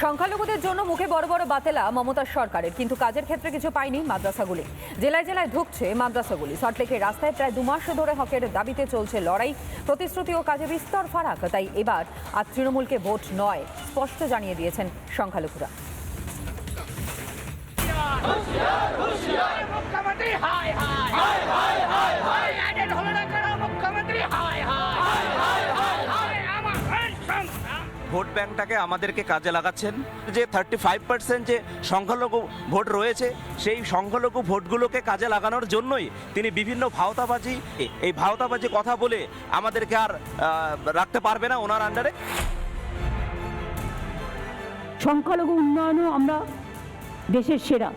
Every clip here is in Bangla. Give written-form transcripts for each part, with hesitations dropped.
সংখ্যালঘুদের জন্য মুখে বড় বড় বাতেলা মমতার সরকারের, কিন্তু কাজের ক্ষেত্রে কিছু পায়নি মাদ্রাসাগুলি। জেলায় জেলায় ঢুকছে মাদ্রাসাগুলি। সল্টলেকের রাস্তায় প্রায় 2 মাস ধরে হকের দাবিতে চলছে লড়াই। প্রতিশ্রুতি ও কাজে বিস্তর ফারাক। তাই এবার আর তৃণমূলকে ভোট নয়, স্পষ্ট জানিয়ে দিয়েছেন সংখ্যালঘুরা। ভোট ব্যাংকটাকে আমাদেরকে কাজে লাগাচ্ছেন। যে 35% যে সংখ্যালঘু ভোট রয়েছে, সেই সংখ্যালঘু ভোটগুলোকে কাজে লাগানোর জন্যই তিনি বিভিন্ন ভাওতাবাজি কথা বলে আমাদেরকে আর রাখতে পারবে না ওনার আন্ডারে। সংখ্যালঘু উন্নয়নও আমরা দেশের সেরা।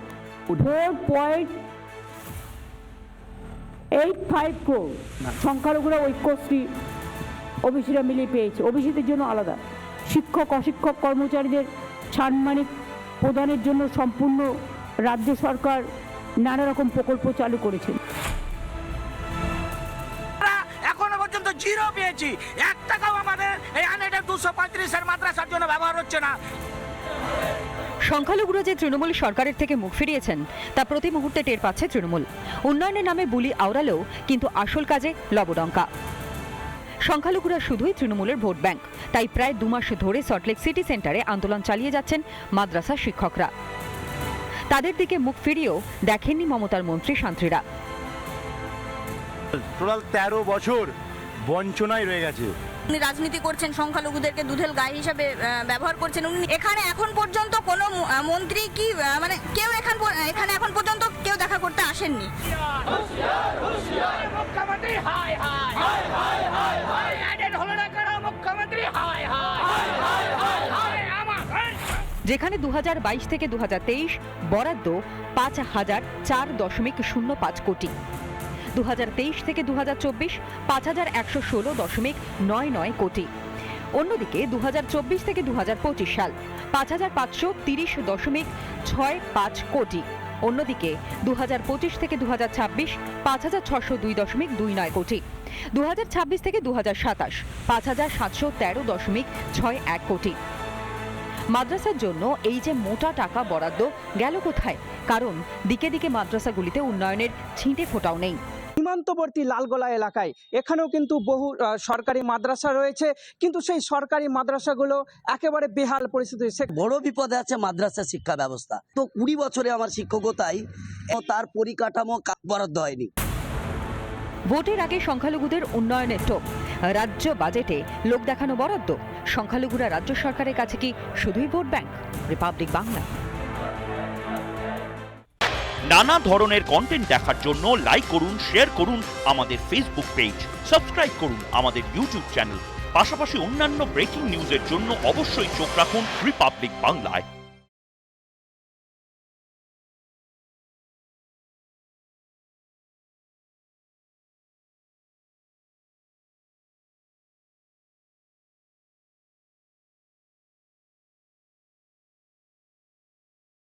4.85 crore সংখ্যালঘুরা ঐক্যশ্রী ওবিসিরা মিলিয়ে পেয়েছে। ওবিসিদের জন্য আলাদা, শিক্ষক অশিক্ষক কর্মচারীদের সাম্মানিক প্রদানের জন্য সম্পূর্ণ রাজ্য সরকার নানা রকম প্রকল্প চালু করেছে। এখনো পর্যন্ত জিরো পেয়েছি, 1 টাকাও আমাদের এই 235 মাদ্রাসার জন্য ব্যবহার হচ্ছে না। সংখ্যালঘুরা যে তৃণমূল সরকারের থেকে মুখ ফিরিয়েছেন তা প্রতি মুহূর্তে টের পাচ্ছে তৃণমূল। উন্নয়নের নামে বুলি আওড়ালেও কিন্তু আসল কাজে লবডঙ্কা। সংখ্যালঘুরা শুধুই তৃণমূলের ভোট ব্যাংক। তাই প্রায় 2 মাস ধরে সল্টলেক সিটি সেন্টারে আন্দোলন চালিয়ে যাচ্ছেন মাদ্রাসা শিক্ষকরা। তাদের দিকে মুখ ফিরিয়েও দেখেননি মমতার মন্ত্রী শান্ত্রীরা। টোটাল 13 বছর বঞ্চনায় রয়ে গেছে। উনি রাজনীতি করছেন, সংখ্যালঘুদেরকে দুধেল গায়ে হিসাবে ব্যবহার করছেন। উনি এখানে এখন পর্যন্ত কোনো মন্ত্রী কি কেউ এখানে এখন পর্যন্ত কেউ দেখা করতে আসেননি। যেখানে 2022 থেকে 2023 বরাদ্দ 5,004.05 কোটি, 2023 থেকে 2024 5,116.99 কোটি। অন্যদিকে 2024 থেকে 2025 সাল 5,530.65 কোটি। অন্যদিকে 2025 থেকে 2026 5,602.29 কোটি। 2026 থেকে 2027 5,713.61 কোটি। মাদ্রাসার জন্য এই যে মোটা টাকা বরাদ্দ গেল কোথায়? কারণ দিকে দিকে মাদ্রাসাগুলিতে উন্নয়নের ছিটে ফোঁটাও নেই। সীমান্তবর্তী লালগোলা এলাকায় এখানেও কিন্তু বহু সরকারি মাদ্রাসা রয়েছে, কিন্তু সেই সরকারি মাদ্রাসাগুলো একেবারে বেহাল পরিস্থিতি। বড় বিপদে আছে মাদ্রাসা শিক্ষা ব্যবস্থা। তো 20 বছরে আমার শিক্ষকতায় তার পরিকাঠামো বরাদ্দ হয়নি। ভোটের আগে সংখ্যালঘুদের উন্নয়নের টোপ, রাজ্য বাজেটে লোক দেখানো বরাদ্দ। সংখ্যালঘুরা রাজ্য সরকারের কাছে কি শুধুই ভোট ব্যাংক? রিপাবলিক বাংলা। নানা ধরনের কন্টেন্ট দেখার জন্য লাইক করুন, শেয়ার করুন আমাদের ফেসবুক পেজ, সাবস্ক্রাইব করুন আমাদের ইউটিউব চ্যানেল। পাশাপাশি অন্যান্য ব্রেকিং নিউজের জন্য অবশ্যই চোখ রাখুন রিপাবলিক বাংলায়।